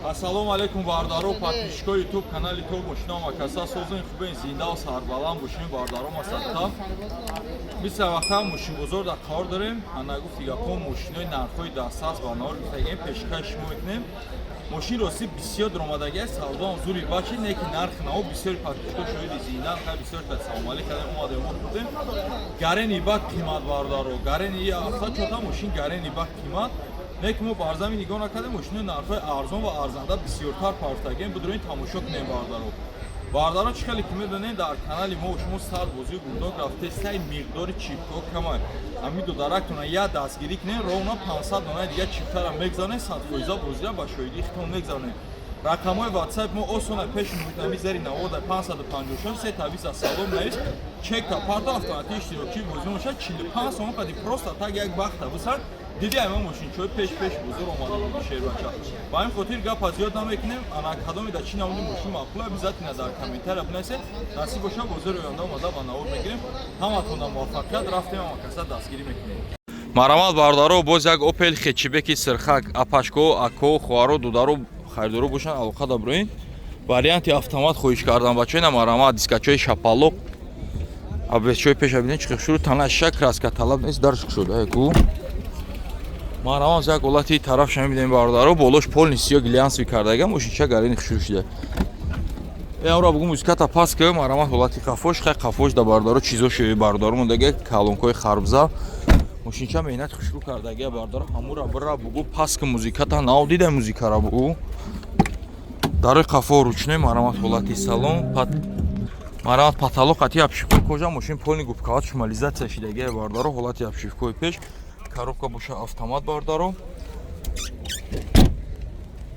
Ассалому алейкум бардаро подписчикои ютуб канали то мошина макаса созин хубен зинда ва сарбаланд бошин бардаро масадта мисла вақта мошинбозор дар қор дорем ана гуфт япон мошинои нархҳои дастаст ва навор гуфтагем пешкаш шумо мекунем мошин рости бисёр даромадаги аст савдоам зури бачи не ки нарх нао бисёри подписчико шоҳиди зиндан хай бисёр та салом алейкум омадем будем гарени бак қимат бардаро гарени ахта чота мошин гарени бак қимат Нек мо бар замин нигоҳ накардем мошинои нархҳои арзон ва арзанда бисёртар парфтагем бидурин тамошо кунем бардаро. Бардаро чӣ хеле ки медонем дар канали мо шумо сад бозии бурдок рафте сай миқдори чипҳо камай. Амиду дарактона я дастгирӣ кунем ровно 500 донаи дига чиптара мегзанем 100% бозира ба шоҳидии хитон мегзанем. Рақамҳои WhatsApp мо осона пеш муҳитами зери 90 556 се тависа салом навис чекта парто автоматии иштирокии бозӣ моша 45 сом қади просто так як бахта бисар диди ама мошинчои пеш бузург омада шербача ба ин хотир гапа зиёд намекунем ана кадоми да чи намуди мошин маъқул обязательно дар комментария бинависед насиб боша бозори оянда омада ба навор мегирем ҳаматонда муваффақият рафтем амакаса дастгирӣ мекунем марамат бардаро боз як опел хечибеки сирхак апашко ако хуаро дударо хайрдоро бошанд алоқа даброин варианти автомат хоҳиш кардан бачаи на марамат дискачои шапалоқ абесчои пеша бинем чӣ хушур тана шак краска талаб нест даршк шуда яку марамат як ҳолати тараф шама бидем бардаро болош полнистиё глянсви кардагам мошинча гарини хушур шуда амра бугум музиката паска марамат ҳолати қафош хай қафош да бардаро чизо шои бардаро мондаги калонкои харбза мошинча меҳнат хушрӯ кардагия бардаро ҳамура бира бугу паска музиката нав дида музикара бугу дари қафо ручной марамат ҳолати салон марамат паталоқ ати обшивкои кожа мошин полни губкават шумализатсия шидагия бардаро ҳолати обшивкои пеш коробка боша автомат бардаро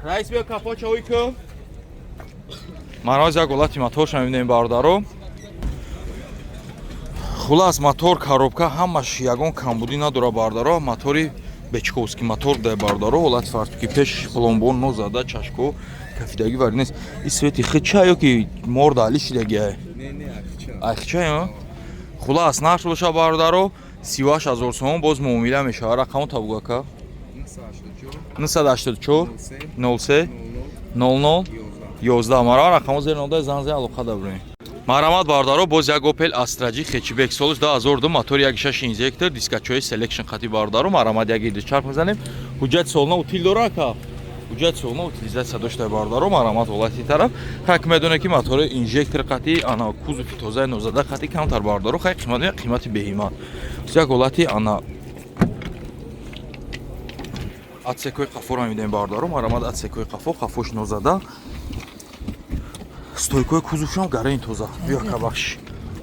раис бия кафо чавойко марамат як ҳолати моторша мебинем бардаро хулас мотор коробка ҳамаш ягон камбудӣ надора бардаро мотори бечковский мотор да бардаро ҳолати фартуки пеш пломбон нозада чашко кафидаги вари нест ин свети хича ё ки морда али шидагия айхча хулас нарх боша бардаро 38,000 сом боз муомила мешава рақамо табугака 984 03 00 11 марава рақамо зер нода занзе алоқа дабрем марамат бардаро боз як опел астраҷи хечибек солиш 2002 мотори 1.6 инжектор дискачои selection қати бардаро марамат як идичарх мезанем ҳуҷҷати солна утил дора ака ҳуҷҷати солна утилизатсия дошта бардаро марамат ҳолати тараф хак медоне ки мотори инжектор қати ана кузуфи тозаи нозада қати камтар бардаро хай қимати беҳимат як ҳолати ана атсекои қафоро мебинем бардаро марамат атсекои қафо қафош нозада стойкои кузуфшам гараин тоза биёка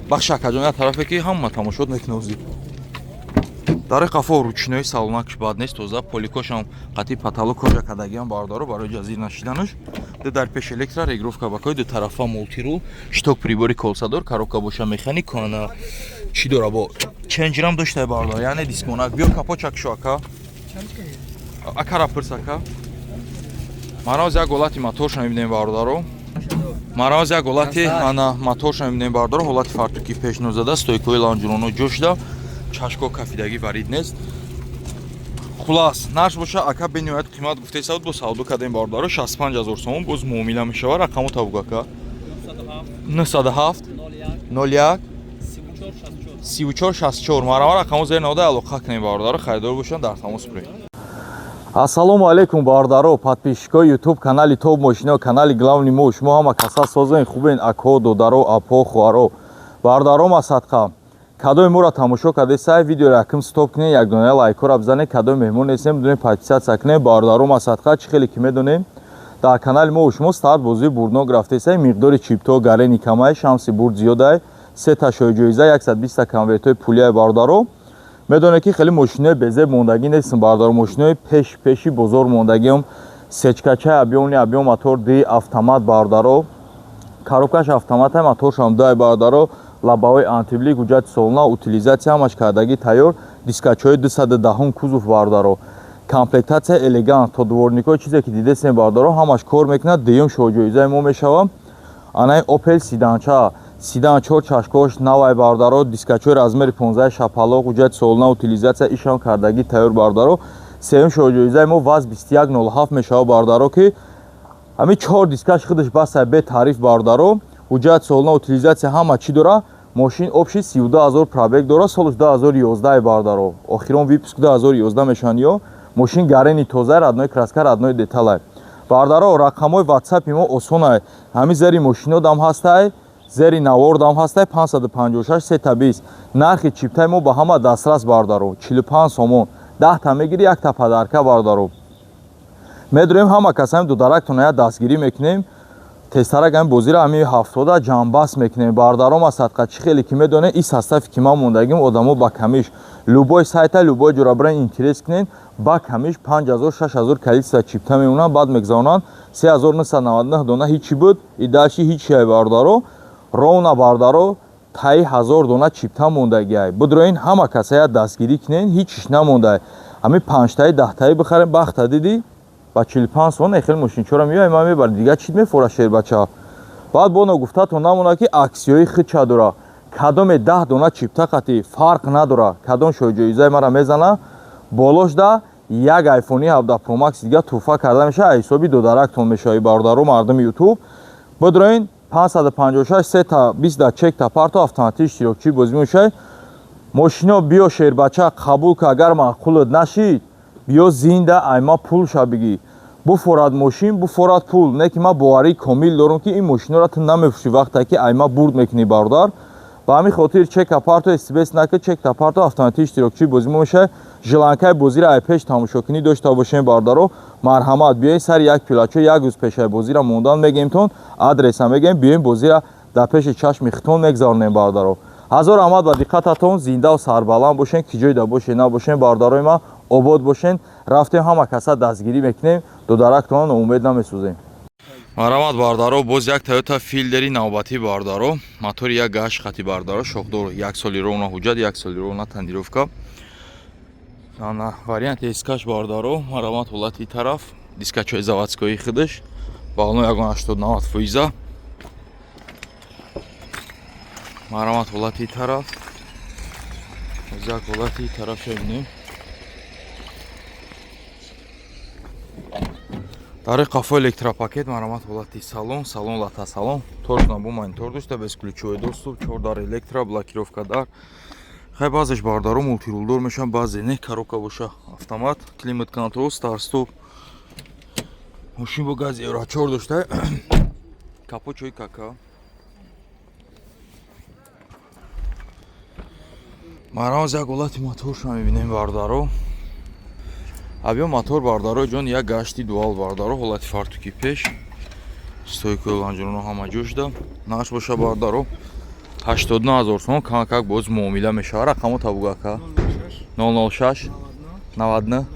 бахш акаҷон як тарафе ки ҳама тамошот мекунозӣ дари қафо ручнои салонакш бад нест тоза поликошам қати патало кожа кардагиам бардаро барои ҷазир нашиданаш дар пеш электро регировка бакои ду тарафа мултирул шток прибори колсадор коробка боша механик ана чӣ дора бо ченҷрам дошта бардаро яъне дискмонак биё капо чакшо ака акара пирсака марамаз як ҳолати моторша мебинем бардаро марамаз як ҳолати ана моторша мебинем бардаро ҳолати фартуки пеш нозада стойкои ланҷуроно ҷошда чашко кафидаги варид нест хулас нарш боша ака бениҳоят қимат гуфтесауд бо савдо кардем бардаро 65,000 сом боз муомила мешава рақамо табугака 907 01 34 64 марава рақамо зер нода алоқа кунем бардаро харидор бошанд дар тамос бурем ассалому алейкум бардаро подписчикои ютуб канали топ мошино канали главни мо шумо ҳама каса созен хубен ако додаро апо хуаро бардаро масадқа кадои моро тамошо карде сай видеоро якм стоп кунед як дона лайкора бизанед кадои меҳмон нестем бидунем подписатсия кунед бардаро масадқа чӣ хеле ки медонем дар канали мо шумо старт бозии бурднок рафте сай миқдори чипто гарени камай шамси бурд зиёдай сета шои ҷоиза 120 конвертои пулияи бардаро медонед ки хеле мошинои безеб мондагӣ нестин бардаро мошинои пеши бозор мондагиам сечкачаи объём мотор ди автомат бардаро коробкаш автомата моторшам дай бардаро лабаҳои антиблик ҳуҷҷати солна утилизатсия ҳамаш кардаги тайёр дискачои 210 кузуф бардаро комплектатсия элегант то дворникои чизе ки дидесем бардаро ҳамаш кор мекунад дуюм шоҳиҷоизаи мо мешава анаи опел сиданча сидан 4 чашкош навай бардаро дискачои размери 15 шапалоқ ҳуҷҷати солна утилизатсия ишам кардаги тайёр бардаро сеюм шоҳиҷоизаи мо ваз 2107 мешава бардаро ки ами 4 дискаш худаш басай бе тариф бардаро ҳуҷҷат солна утилизатсия ҳама чӣ дора мошин обши 32000 пробег дора солаш 2011 бардаро охирон випуск 2011 мешанё мошин гарени тоза радной краска радной деталай бардаро рақамҳои ватсапи мо осонай ҳами зери мошино дам ҳастай зери навор дам ҳастай 556 320 нархи чиптай мо ба ҳама дастрас бардаро 45 сомон 10 та мегири 1 та падарка бардаро медурем ҳама касами дударактон я дастгирӣ мекунем тестарак ами бозира ами 70 ҷамбас мекунем бардаро ма садқачи хеле ки медонем ин састави ки ман мондагим одамо ба камиш любой сайта любой ҷора баран интерес кунен ба камиш 5000 6000 количество чипта мемонанд баъд мегзаронанд 3999 дона ҳичи буд и дальше ҳичи ай бардаро ровна бардаро таи 1000 дона чипта мондагиай будроин ҳама касая дастгирӣ кунен ҳичиш намондай ами 5 таи 10 таи бихарем бахта диди ба 45 сон ехел мошин чора миёй ма мебар дига чит мефора шер бача баъд боно гуфтатон намона ки аксиёи хича дора кадоме 10 дона чипта қати фарқ надора кадом шоиҷоизаи мара мезана болошда як айфони 17 Pro Max дига туҳфа карда меша ҳисоби дударактон мешаи бардаро мардуми ютуб будроин 556 3 та 20 да чек та парто автоматик иштирокчӣ бозӣ мешай мошино биё шербача қабул ка агар маъқулат нашид биё зинда айма пул ша биги буфорад мошин буфорад пул не ки ма боварии комил дорам ки ин мошинора ту намефурӯшӣ вақте ки айма бурд мекунӣ бардар ба ҳамин хотир чека парто стбс накӣ чека парто автоматик иштирокчӣ бозӣ мешай жиланкаи бозира ай пеш тамошокунӣ дошта бошем бардаро марҳамат биёин сари як пилачо як рӯз пешай бозира мондан мегемтон адреса мегем биёин бозира дар пеши чашми хитон мегзаронем бардаро ҳазор раҳмат ба диққататон зиндаву сарбаланд бошен ки ҷойда бошен набошен бардарои ма обод бошен рафтем ҳама каса дастгирӣ мекунем дударактон умед намесӯзем марҳамат бардаро боз як Toyota Fielder навбатӣ бардаро мотори як гаш хати бардаро шохдор 1 соли ровна ҳуҷҷат 1 соли ровна тандировка на варианти эскаш бардаро марҳамат ҳолати тараф дискачои заводскои худаш бално 180-90 фоиза марҳамат ҳолати тараф як ҳолати тараф шавинем дар қафо электропакет марҳамат ҳолати салон лата салон торшна буманитор дошта без ключовой доступ 4 дар электро блокировка дар хай баъзеш бардаро мултирулдор мешаванд баъзе не коробка боша автомат климат контрол старт стоп мошин бо гази евро 4 дошта капочои кака марҳамат як ҳолати моторшо мебинем бардаро авио мотор бардаро ҷон як гашти дуал бардаро ҳолати фартуки пеш стойкои ланҷуроно ҳама ҷошда наш боша бардаро 89000 сом как боз муомила мешава рақамо табугака 006 99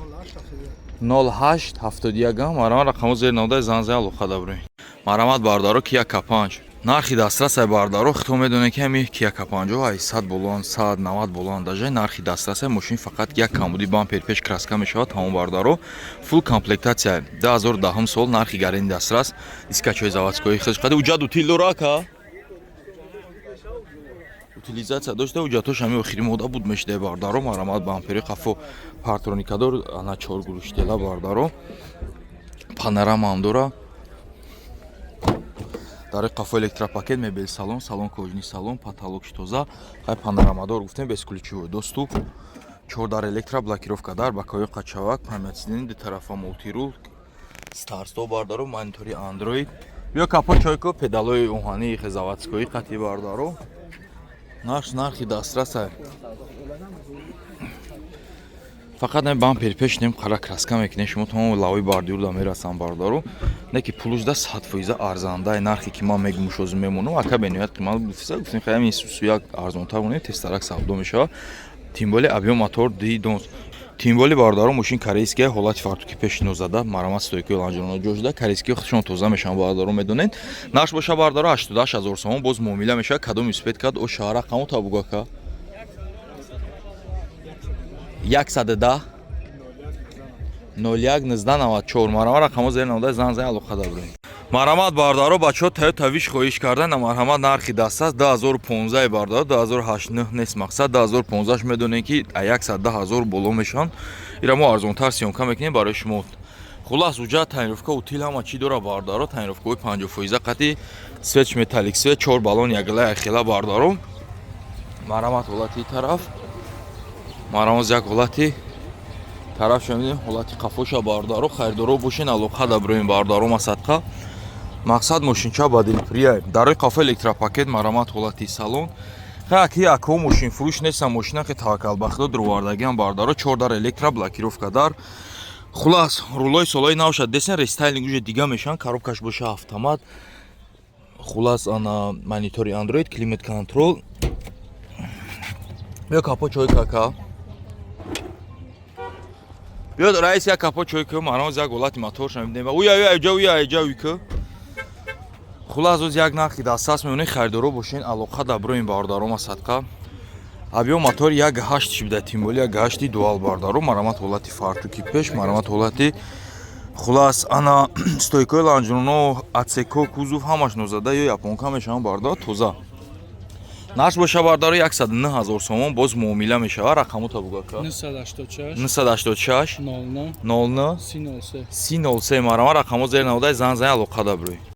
08 71 марҳамат рақамо зер навдай занзай алоқа дабрем марҳамат бардаро Kia K5 нархи дастрасай бардаро хито медонем ки ами Kia K5 ай 100 болон 190 болон дажай нархи дастрасай мошин фақат як камбуди бампер пеш краска мешавад тамом бардаро фул комплектатсия 2010 сол нархи гарани дастрас дискачои заводскои хизқади уҷад утил дорака утилизатсия дошта уҷатош ами охири мода буд мешидай бардаро марҳамат бампери қафо партроникадор ана 4 гурӯштела бардаро панорама ҳам дора дар қафо электропакет мебел салон кожни салон потолокш тоза хай панорамадор гуфтем без ключевой доступ 4 дар электро блокировка дар бакои қачавак памятсидини ду тарафа мултирул старсто бардаро монитори андроид биё капо чойко педалои оҳании заводскои қати бардаро нархи дастрасай фақат не бампер пеш нем қара краска мекунем шумо тамоми лавои бардиюрда мерасам бардаро не ки пулушда 100% арзандаи нархи ки ман мегумушозим мемонам ака бениҳоят қимат буфиса гуфтем хай ами сусуяк арзонтар монем тестарак савдо мешава тимболи авио мотор дидонс тимболи бардаро мошин корейския ҳолати фартуки пеш нозада марҳамат стойкои ланҷуроно ҷошда корейскио худшон тоза мешаванд бардаро медонед нарх боша бардаро 88000 сомон боз муомила мешава кадом юспед кад о шаҳра қамо табугака 110 01 1994 марҳамат рақамо зер навдай занзай алоқа дабрем марҳамат бардаро бачаҳо Toyota Wish хоҳиш кардан марҳамат нархи дастаст 2015 бардаро 2008 нест мақсад 2015 медонем ки 110000 боло мешаванд ирамо арзонтар сиёмка мекунем барои шумо хулас уҷа таъмировка утил ҳама чӣ дора бардаро таъмировкаҳои 50% қати свеч металлик свеч 4 баллон ягла хела бардаро марамат ҳолати тараф марамат як ҳолати тараф шамидем ҳолати қафоша бардаро хайрдоро бошен алоқа да броин бардаро масадқа мақсад мошинча бадил прияй дарои қафа электропакет марамат ҳолати салон ки акҳо мошин фурӯш нестан мошина ки таваккалбахто дурвардагиам бардаро 4 дар электро блокировка дар хулас рулои солои навша десен рестайлинг уже дига мешан коробкаш боша автомат хулас ана монитори андроид климат контрол бё капо чой кака бё раис я капо чой ка марамоз як ҳолати мотор шамидем уя уйка хулас оз як нархи дастас меоне хайрдоро бошен алоқа да броин бардаро масадқа абё мотор 1.8 шибда тимболи 1.8 дуал бардаро марамат ҳолати фартуки пеш марамат ҳолати хулас ана стойкои ланҷуно атсеко кузов ҳамаш нозада ё японка мешаванд бардаро тоза нарх боша бардаро 109 000 сомон боз муомила мешава рақамота бугака 986 00 303 марамат рақамо зер наводай зан алоқа да брои